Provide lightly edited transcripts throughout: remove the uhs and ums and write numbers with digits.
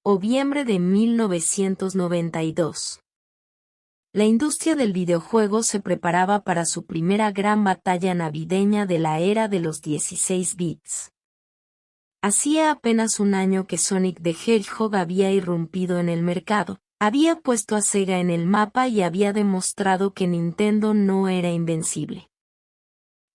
noviembre de 1992. La industria del videojuego se preparaba para su primera gran batalla navideña de la era de los 16 bits. Hacía apenas un año que Sonic the Hedgehog había irrumpido en el mercado, había puesto a Sega en el mapa y había demostrado que Nintendo no era invencible.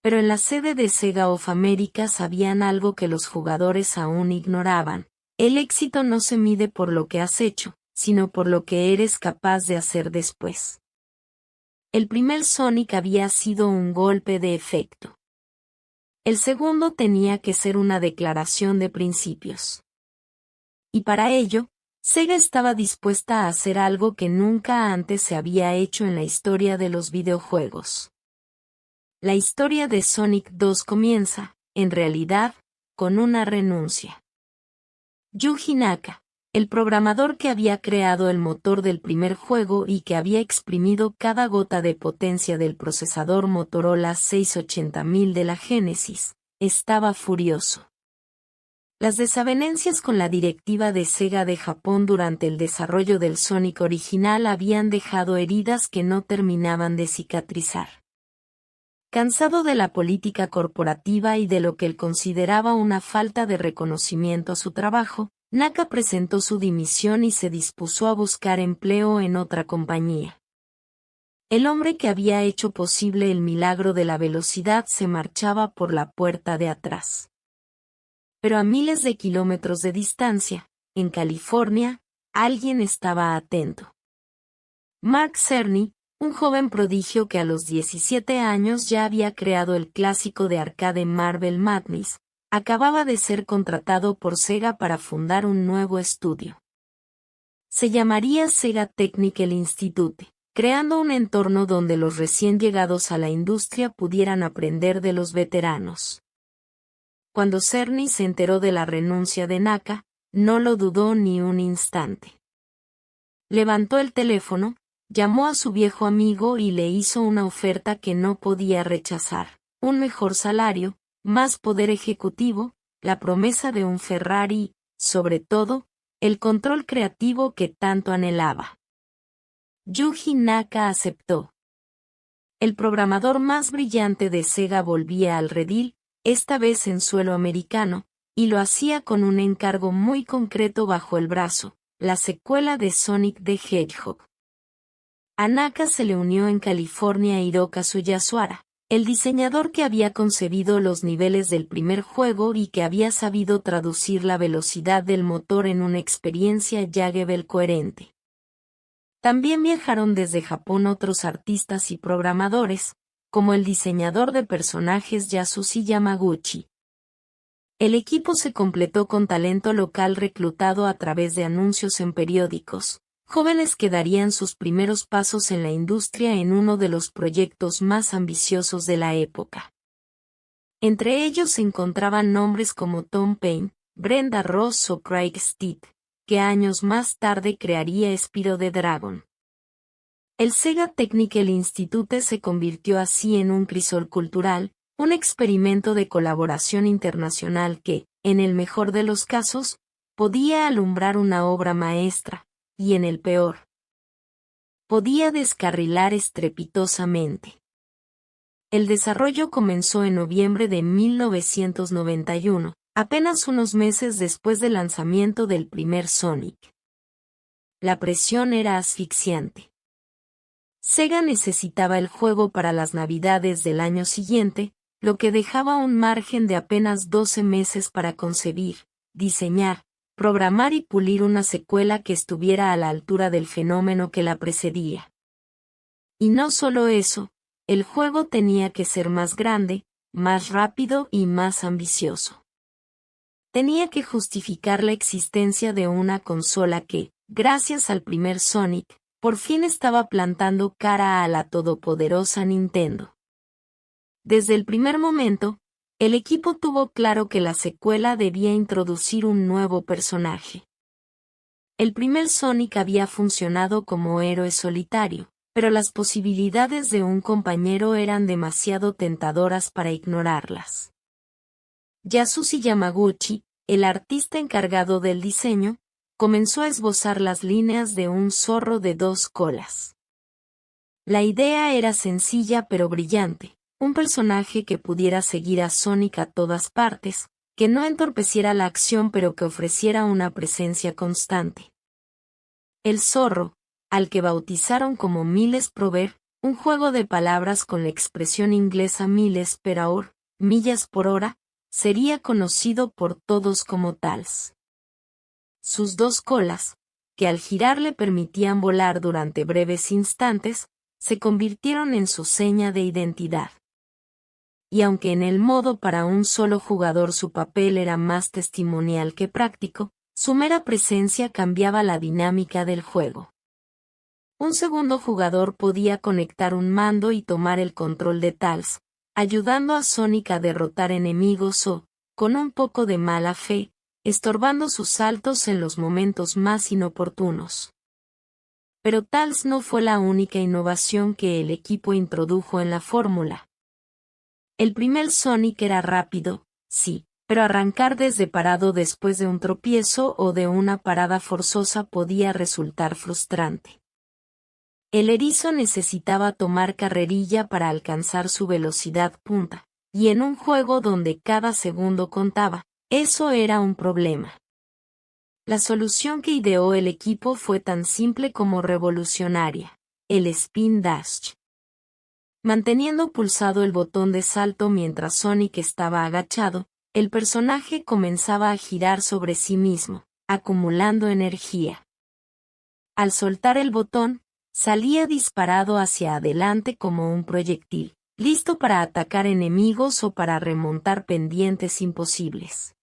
Pero en la sede de Sega of America sabían algo que los jugadores aún ignoraban: el éxito no se mide por lo que has hecho, sino por lo que eres capaz de hacer después. El primer Sonic había sido un golpe de efecto. El segundo tenía que ser una declaración de principios. Y para ello, Sega estaba dispuesta a hacer algo que nunca antes se había hecho en la historia de los videojuegos. La historia de Sonic 2 comienza, en realidad, con una renuncia. Yuji Naka, el programador que había creado el motor del primer juego y que había exprimido cada gota de potencia del procesador Motorola 680.000 de la Genesis, estaba furioso. Las desavenencias con la directiva de Sega de Japón durante el desarrollo del Sonic original habían dejado heridas que no terminaban de cicatrizar. Cansado de la política corporativa y de lo que él consideraba una falta de reconocimiento a su trabajo, Naka presentó su dimisión y se dispuso a buscar empleo en otra compañía. El hombre que había hecho posible el milagro de la velocidad se marchaba por la puerta de atrás. Pero a miles de kilómetros de distancia, en California, alguien estaba atento. Mark Cerny, un joven prodigio que a los 17 años ya había creado el clásico de arcade Marble Madness, acababa de ser contratado por Sega para fundar un nuevo estudio. Se llamaría Sega Technical Institute, creando un entorno donde los recién llegados a la industria pudieran aprender de los veteranos. Cuando Cerny se enteró de la renuncia de Naka, no lo dudó ni un instante. Levantó el teléfono, llamó a su viejo amigo y le hizo una oferta que no podía rechazar: un mejor salario, más poder ejecutivo, la promesa de un Ferrari y, sobre todo, el control creativo que tanto anhelaba. Yuji Naka aceptó. El programador más brillante de Sega volvía al redil, esta vez en suelo americano, y lo hacía con un encargo muy concreto bajo el brazo: la secuela de Sonic the Hedgehog. A Naka se le unió en California Hiroka Sugiyasuara, el diseñador que había concebido los niveles del primer juego y que había sabido traducir la velocidad del motor en una experiencia Jaggable coherente. También viajaron desde Japón otros artistas y programadores, como el diseñador de personajes Yasushi Yamaguchi. El equipo se completó con talento local reclutado a través de anuncios en periódicos, jóvenes que darían sus primeros pasos en la industria en uno de los proyectos más ambiciosos de la época. Entre ellos se encontraban nombres como Tom Paine, Brenda Ross o Craig Steed, que años más tarde crearía Spyro the Dragon. El Sega Technical Institute se convirtió así en un crisol cultural, un experimento de colaboración internacional que, en el mejor de los casos, podía alumbrar una obra maestra, y en el peor, podía descarrilar estrepitosamente. El desarrollo comenzó en noviembre de 1991, apenas unos meses después del lanzamiento del primer Sonic. La presión era asfixiante. Sega necesitaba el juego para las Navidades del año siguiente, lo que dejaba un margen de apenas 12 meses para concebir, diseñar, programar y pulir una secuela que estuviera a la altura del fenómeno que la precedía. Y no solo eso, el juego tenía que ser más grande, más rápido y más ambicioso. Tenía que justificar la existencia de una consola que, gracias al primer Sonic, por fin estaba plantando cara a la todopoderosa Nintendo. Desde el primer momento, el equipo tuvo claro que la secuela debía introducir un nuevo personaje. El primer Sonic había funcionado como héroe solitario, pero las posibilidades de un compañero eran demasiado tentadoras para ignorarlas. Yasushi Yamaguchi, el artista encargado del diseño, comenzó a esbozar las líneas de un zorro de 2 colas. La idea era sencilla pero brillante, un personaje que pudiera seguir a Sonic a todas partes, que no entorpeciera la acción pero que ofreciera una presencia constante. El zorro, al que bautizaron como Miles per Hour, un juego de palabras con la expresión inglesa miles per hour, millas por hora, sería conocido por todos como Tails. Sus 2 colas, que al girar le permitían volar durante breves instantes, se convirtieron en su seña de identidad. Y aunque en el modo para un solo jugador su papel era más testimonial que práctico, su mera presencia cambiaba la dinámica del juego. Un segundo jugador podía conectar un mando y tomar el control de Tails, ayudando a Sonic a derrotar enemigos o, con un poco de mala fe, estorbando sus saltos en los momentos más inoportunos. Pero Tails no fue la única innovación que el equipo introdujo en la fórmula. El primer Sonic era rápido, sí, pero arrancar desde parado después de un tropiezo o de una parada forzosa podía resultar frustrante. El erizo necesitaba tomar carrerilla para alcanzar su velocidad punta, y en un juego donde cada segundo contaba, eso era un problema. La solución que ideó el equipo fue tan simple como revolucionaria: el Spin Dash. Manteniendo pulsado el botón de salto mientras Sonic estaba agachado, el personaje comenzaba a girar sobre sí mismo, acumulando energía. Al soltar el botón, salía disparado hacia adelante como un proyectil, listo para atacar enemigos o para remontar pendientes imposibles.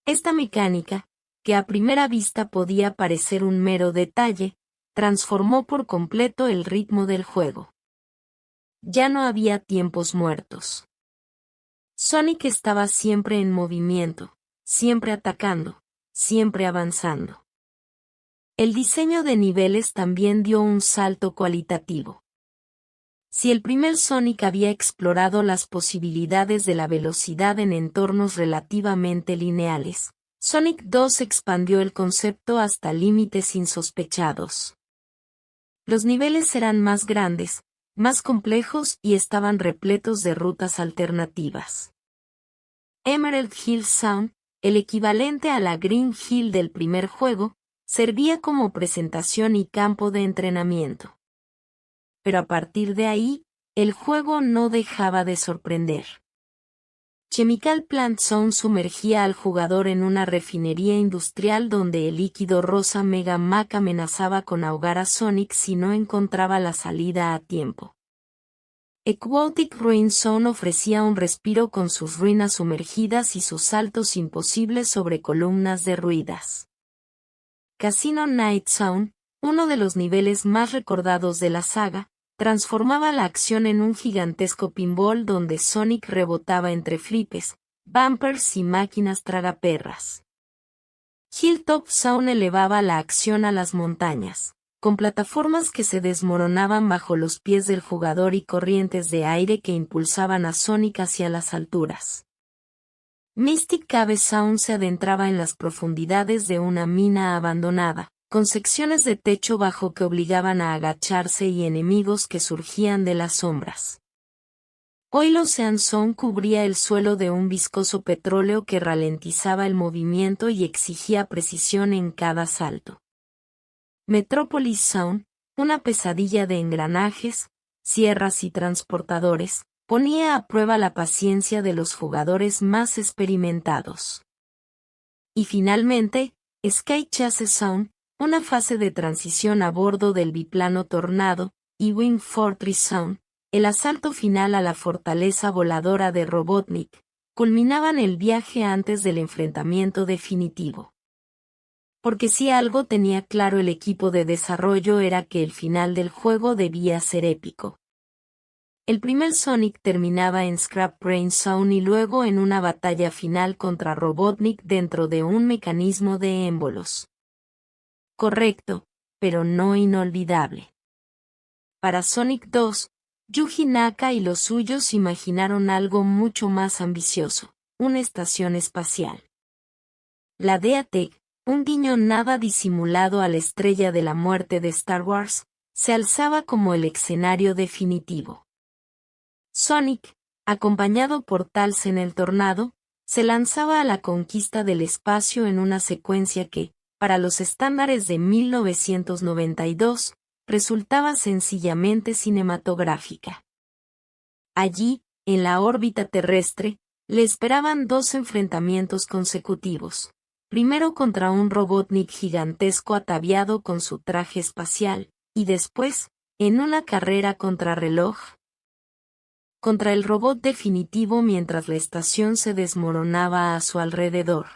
Esta mecánica, que a primera vista podía parecer un mero detalle, transformó por completo el ritmo del juego. Ya no había tiempos muertos. Sonic estaba siempre en movimiento, siempre atacando, siempre avanzando. El diseño de niveles también dio un salto cualitativo. Si el primer Sonic había explorado las posibilidades de la velocidad en entornos relativamente lineales, Sonic 2 expandió el concepto hasta límites insospechados. Los niveles eran más grandes, más complejos y estaban repletos de rutas alternativas. Emerald Hill Zone, el equivalente a la Green Hill del primer juego, servía como presentación y campo de entrenamiento. Pero a partir de ahí, el juego no dejaba de sorprender. Chemical Plant Zone sumergía al jugador en una refinería industrial donde el líquido rosa Mega Mac amenazaba con ahogar a Sonic si no encontraba la salida a tiempo. Aquatic Ruin Zone ofrecía un respiro con sus ruinas sumergidas y sus saltos imposibles sobre columnas derruidas. Casino Night Zone, uno de los niveles más recordados de la saga, transformaba la acción en un gigantesco pinball donde Sonic rebotaba entre flipes, bumpers y máquinas tragaperras. Hilltop Zone elevaba la acción a las montañas, con plataformas que se desmoronaban bajo los pies del jugador y corrientes de aire que impulsaban a Sonic hacia las alturas. Mystic Cave Zone se adentraba en las profundidades de una mina abandonada, con secciones de techo bajo que obligaban a agacharse y enemigos que surgían de las sombras. Oil Ocean Zone cubría el suelo de un viscoso petróleo que ralentizaba el movimiento y exigía precisión en cada salto. Metropolis Zone, una pesadilla de engranajes, sierras y transportadores, ponía a prueba la paciencia de los jugadores más experimentados. Y finalmente, Sky Chase Zone, una fase de transición a bordo del biplano Tornado, y Wing Fortress Zone, el asalto final a la fortaleza voladora de Robotnik, culminaban el viaje antes del enfrentamiento definitivo. Porque si algo tenía claro el equipo de desarrollo era que el final del juego debía ser épico. El primer Sonic terminaba en Scrap Brain Zone y luego en una batalla final contra Robotnik dentro de un mecanismo de émbolos. Correcto, pero no inolvidable. Para Sonic 2, Yuji Naka y los suyos imaginaron algo mucho más ambicioso, una estación espacial. La DeaTech, un guiño nada disimulado a la estrella de la muerte de Star Wars, se alzaba como el escenario definitivo. Sonic, acompañado por Tails el Tornado, se lanzaba a la conquista del espacio en una secuencia que, para los estándares de 1992, resultaba sencillamente cinematográfica. Allí, en la órbita terrestre, le esperaban 2 enfrentamientos consecutivos. Primero contra un Robotnik gigantesco ataviado con su traje espacial, y después, en una carrera contrarreloj, contra el robot definitivo mientras la estación se desmoronaba a su alrededor.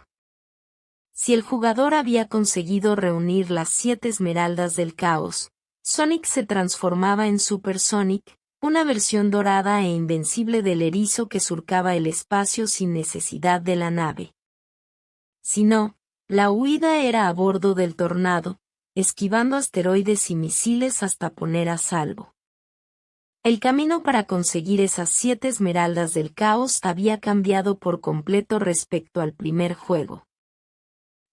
Si el jugador había conseguido reunir las 7 esmeraldas del caos, Sonic se transformaba en Super Sonic, una versión dorada e invencible del erizo que surcaba el espacio sin necesidad de la nave. Si no, la huida era a bordo del Tornado, esquivando asteroides y misiles hasta poner a salvo. El camino para conseguir esas 7 esmeraldas del caos había cambiado por completo respecto al primer juego.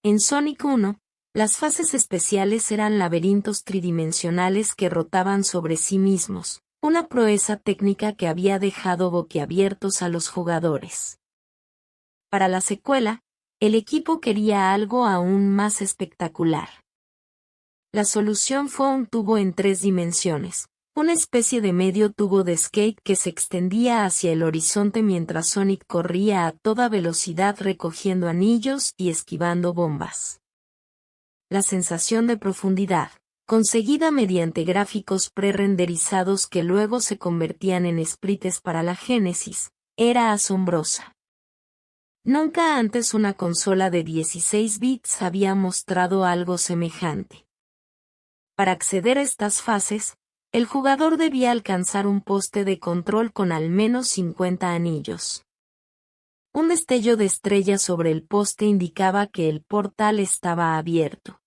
En Sonic 1, las fases especiales eran laberintos tridimensionales que rotaban sobre sí mismos, una proeza técnica que había dejado boquiabiertos a los jugadores. Para la secuela, el equipo quería algo aún más espectacular. La solución fue un tubo en 3 dimensiones, una especie de medio tubo de skate que se extendía hacia el horizonte mientras Sonic corría a toda velocidad recogiendo anillos y esquivando bombas. La sensación de profundidad, conseguida mediante gráficos pre-renderizados que luego se convertían en sprites para la Genesis, era asombrosa. Nunca antes una consola de 16 bits había mostrado algo semejante. Para acceder a estas fases, el jugador debía alcanzar un poste de control con al menos 50 anillos. Un destello de estrella sobre el poste indicaba que el portal estaba abierto.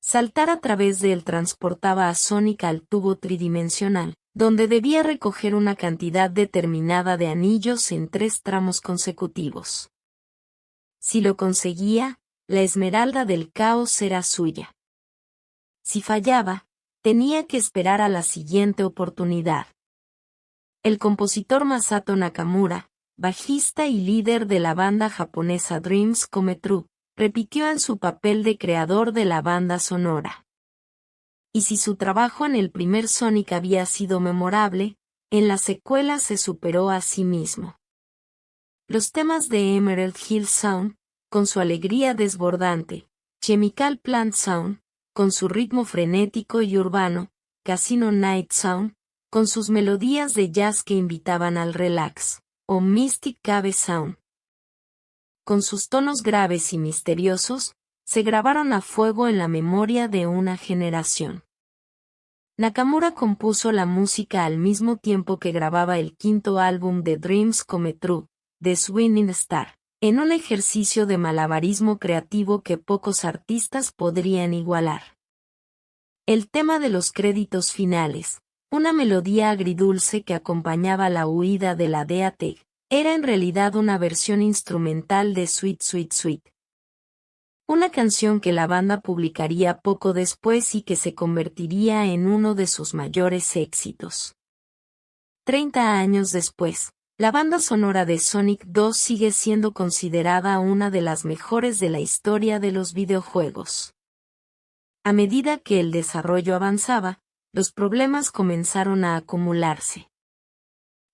Saltar a través de él transportaba a Sonic al tubo tridimensional, donde debía recoger una cantidad determinada de anillos en 3 tramos consecutivos. Si lo conseguía, la esmeralda del caos era suya. Si fallaba, tenía que esperar a la siguiente oportunidad. El compositor Masato Nakamura, bajista y líder de la banda japonesa Dreams Come True, repitió en su papel de creador de la banda sonora. Y si su trabajo en el primer Sonic había sido memorable, en la secuela se superó a sí mismo. Los temas de Emerald Hill Sound, con su alegría desbordante, Chemical Plant Sound, con su ritmo frenético y urbano, Casino Night Sound, con sus melodías de jazz que invitaban al relax, o Mystic Cave Sound, con sus tonos graves y misteriosos, se grabaron a fuego en la memoria de una generación. Nakamura compuso la música al mismo tiempo que grababa el 5º álbum de Dreams Come True, The Swinging Star, en un ejercicio de malabarismo creativo que pocos artistas podrían igualar. El tema de los créditos finales, una melodía agridulce que acompañaba la huida de la Dea Teg, era en realidad una versión instrumental de Sweet Sweet Sweet. Una canción que la banda publicaría poco después y que se convertiría en uno de sus mayores éxitos. 30 años después, la banda sonora de Sonic 2 sigue siendo considerada una de las mejores de la historia de los videojuegos. A medida que el desarrollo avanzaba, los problemas comenzaron a acumularse.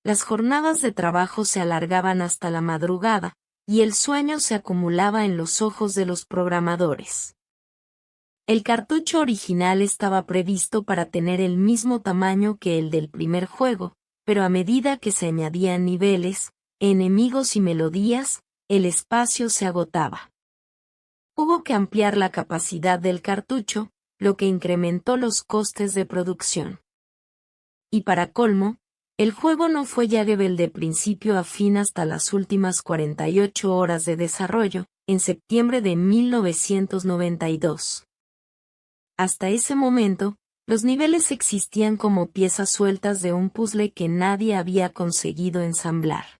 Las jornadas de trabajo se alargaban hasta la madrugada, y el sueño se acumulaba en los ojos de los programadores. El cartucho original estaba previsto para tener el mismo tamaño que el del primer juego, pero a medida que se añadían niveles, enemigos y melodías, el espacio se agotaba. Hubo que ampliar la capacidad del cartucho, lo que incrementó los costes de producción. Y para colmo, el juego no fue llevable de principio a fin hasta las últimas 48 horas de desarrollo, en septiembre de 1992. Hasta ese momento, los niveles existían como piezas sueltas de un puzzle que nadie había conseguido ensamblar.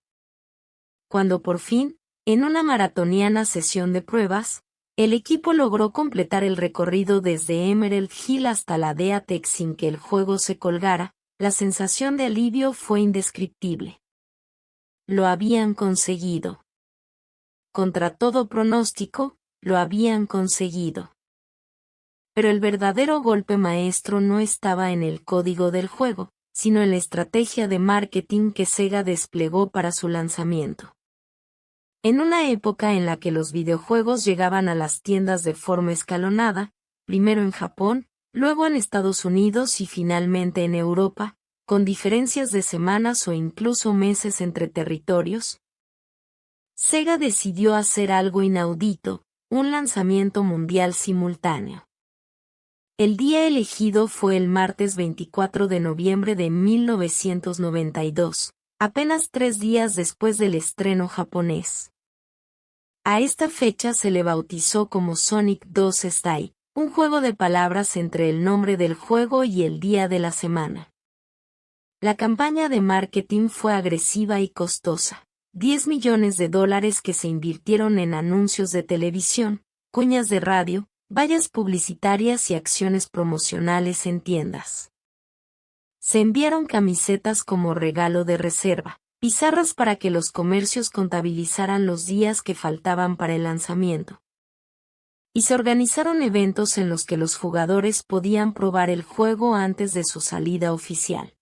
Cuando por fin, en una maratoniana sesión de pruebas, El equipo logró completar el recorrido desde Emerald Hill hasta la Dea Tech sin que el juego se colgara. La sensación de alivio fue indescriptible. Lo habían conseguido. Contra todo pronóstico, lo habían conseguido. Pero el verdadero golpe maestro no estaba en el código del juego, sino en la estrategia de marketing que Sega desplegó para su lanzamiento. En una época en la que los videojuegos llegaban a las tiendas de forma escalonada, primero en Japón, luego en Estados Unidos y finalmente en Europa, con diferencias de semanas o incluso meses entre territorios, Sega decidió hacer algo inaudito, un lanzamiento mundial simultáneo. El día elegido fue el martes 24 de noviembre de 1992, apenas 3 días después del estreno japonés. A esta fecha se le bautizó como Sonic 2 Style, un juego de palabras entre el nombre del juego y el día de la semana. La campaña de marketing fue agresiva y costosa. $10 millones que se invirtieron en anuncios de televisión, cuñas de radio, vallas publicitarias y acciones promocionales en tiendas. Se enviaron camisetas como regalo de reserva, pizarras para que los comercios contabilizaran los días que faltaban para el lanzamiento. Y se organizaron eventos en los que los jugadores podían probar el juego antes de su salida oficial.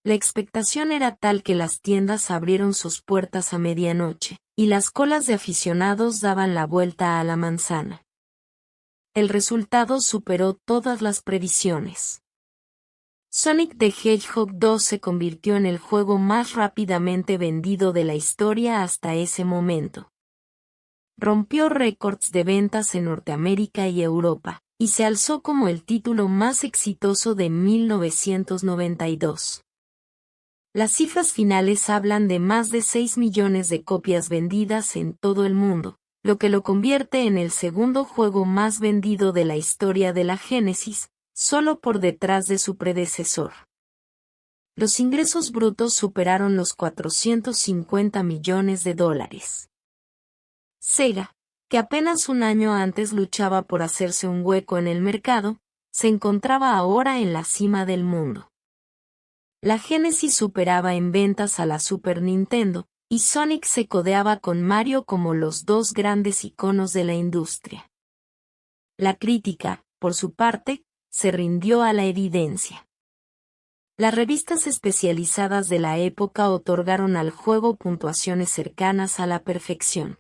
La expectación era tal que las tiendas abrieron sus puertas a medianoche, y las colas de aficionados daban la vuelta a la manzana. El resultado superó todas las previsiones. Sonic the Hedgehog 2 se convirtió en el juego más rápidamente vendido de la historia hasta ese momento. Rompió récords de ventas en Norteamérica y Europa, y se alzó como el título más exitoso de 1992. Las cifras finales hablan de más de 6 millones de copias vendidas en todo el mundo, lo que lo convierte en el segundo juego más vendido de la historia de la Genesis, solo por detrás de su predecesor. Los ingresos brutos superaron los $450 millones. Sega, que apenas un año antes luchaba por hacerse un hueco en el mercado, se encontraba ahora en la cima del mundo. La Genesis superaba en ventas a la Super Nintendo, y Sonic se codeaba con Mario como los dos grandes iconos de la industria. La crítica, por su parte, se rindió a la evidencia. Las revistas especializadas de la época otorgaron al juego puntuaciones cercanas a la perfección.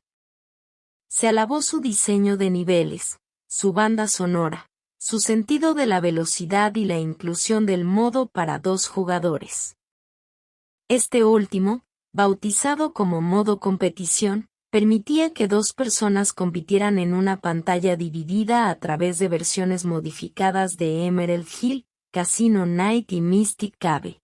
Se alabó su diseño de niveles, su banda sonora, su sentido de la velocidad y la inclusión del modo para 2 jugadores. Este último, bautizado como modo competición, permitía que 2 personas compitieran en una pantalla dividida a través de versiones modificadas de Emerald Hill, Casino Night y Mystic Cave.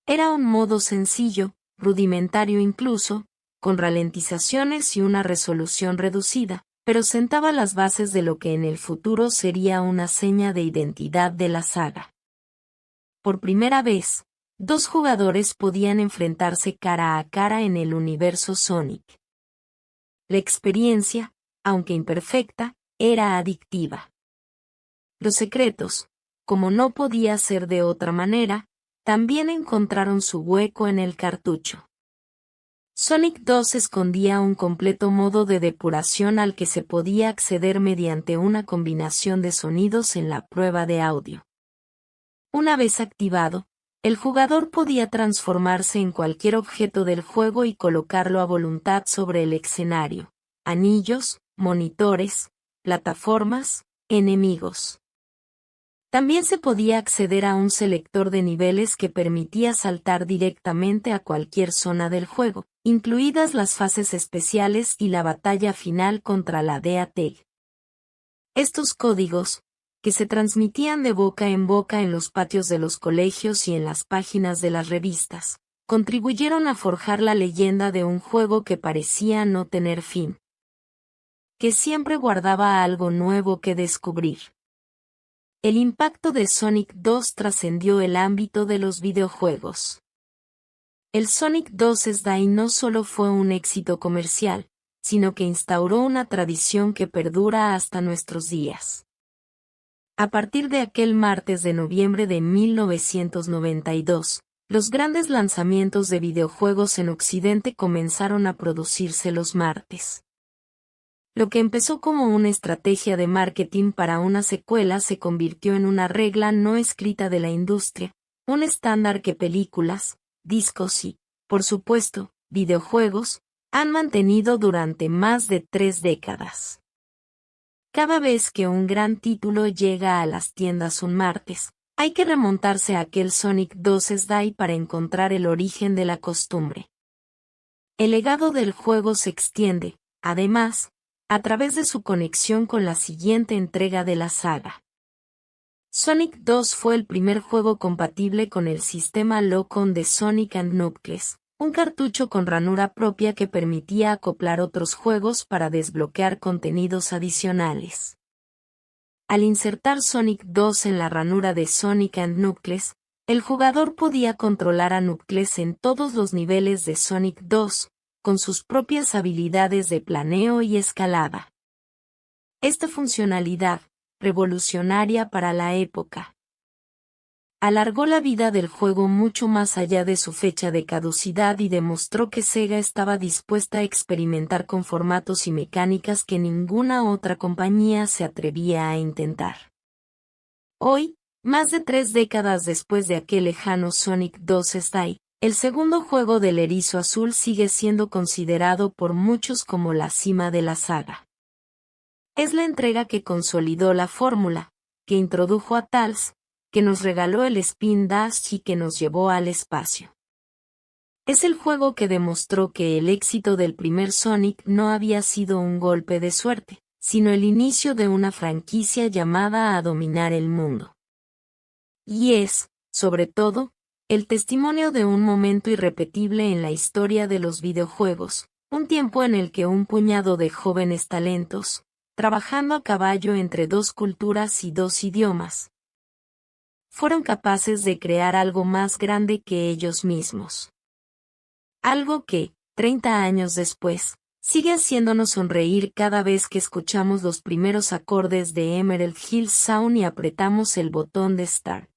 Era un modo sencillo, rudimentario incluso, con ralentizaciones y una resolución reducida, pero sentaba las bases de lo que en el futuro sería una seña de identidad de la saga. Por primera vez, 2 jugadores podían enfrentarse cara a cara en el universo Sonic. La experiencia, aunque imperfecta, era adictiva. Los secretos, como no podía ser de otra manera, también encontraron su hueco en el cartucho. Sonic 2 escondía un completo modo de depuración al que se podía acceder mediante una combinación de sonidos en la prueba de audio. Una vez activado, el jugador podía transformarse en cualquier objeto del juego y colocarlo a voluntad sobre el escenario: anillos, monitores, plataformas, enemigos. También se podía acceder a un selector de niveles que permitía saltar directamente a cualquier zona del juego, incluidas las fases especiales y la batalla final contra la Dea Tech. Estos códigos, que se transmitían de boca en boca en los patios de los colegios y en las páginas de las revistas, contribuyeron a forjar la leyenda de un juego que parecía no tener fin, que siempre guardaba algo nuevo que descubrir. El impacto de Sonic 2 trascendió el ámbito de los videojuegos. El Sonic 2 Style no solo fue un éxito comercial, sino que instauró una tradición que perdura hasta nuestros días. A partir de aquel martes de noviembre de 1992, los grandes lanzamientos de videojuegos en Occidente comenzaron a producirse los martes. Lo que empezó como una estrategia de marketing para una secuela se convirtió en una regla no escrita de la industria, un estándar que películas, discos y, por supuesto, videojuegos, han mantenido durante más de 3 décadas. Cada vez que un gran título llega a las tiendas un martes, hay que remontarse a aquel Sonic 2's Day para encontrar el origen de la costumbre. El legado del juego se extiende, además, a través de su conexión con la siguiente entrega de la saga. Sonic 2 fue el primer juego compatible con el sistema Lock-on de Sonic and Knuckles, un cartucho con ranura propia que permitía acoplar otros juegos para desbloquear contenidos adicionales. Al insertar Sonic 2 en la ranura de Sonic and Knuckles, el jugador podía controlar a Knuckles en todos los niveles de Sonic 2, con sus propias habilidades de planeo y escalada. Esta funcionalidad, revolucionaria para la época, alargó la vida del juego mucho más allá de su fecha de caducidad y demostró que Sega estaba dispuesta a experimentar con formatos y mecánicas que ninguna otra compañía se atrevía a intentar. Hoy, más de 3 décadas después de aquel lejano Sonic 2's Day, el segundo juego del Erizo Azul sigue siendo considerado por muchos como la cima de la saga. Es la entrega que consolidó la fórmula, que introdujo a Tails, que nos regaló el Spin Dash y que nos llevó al espacio. Es el juego que demostró que el éxito del primer Sonic no había sido un golpe de suerte, sino el inicio de una franquicia llamada a dominar el mundo. Y es, sobre todo, el testimonio de un momento irrepetible en la historia de los videojuegos, un tiempo en el que un puñado de jóvenes talentos, trabajando a caballo entre 2 culturas y 2 idiomas, fueron capaces de crear algo más grande que ellos mismos. Algo que, 30 años después, sigue haciéndonos sonreír cada vez que escuchamos los primeros acordes de Emerald Hill Sound y apretamos el botón de Start.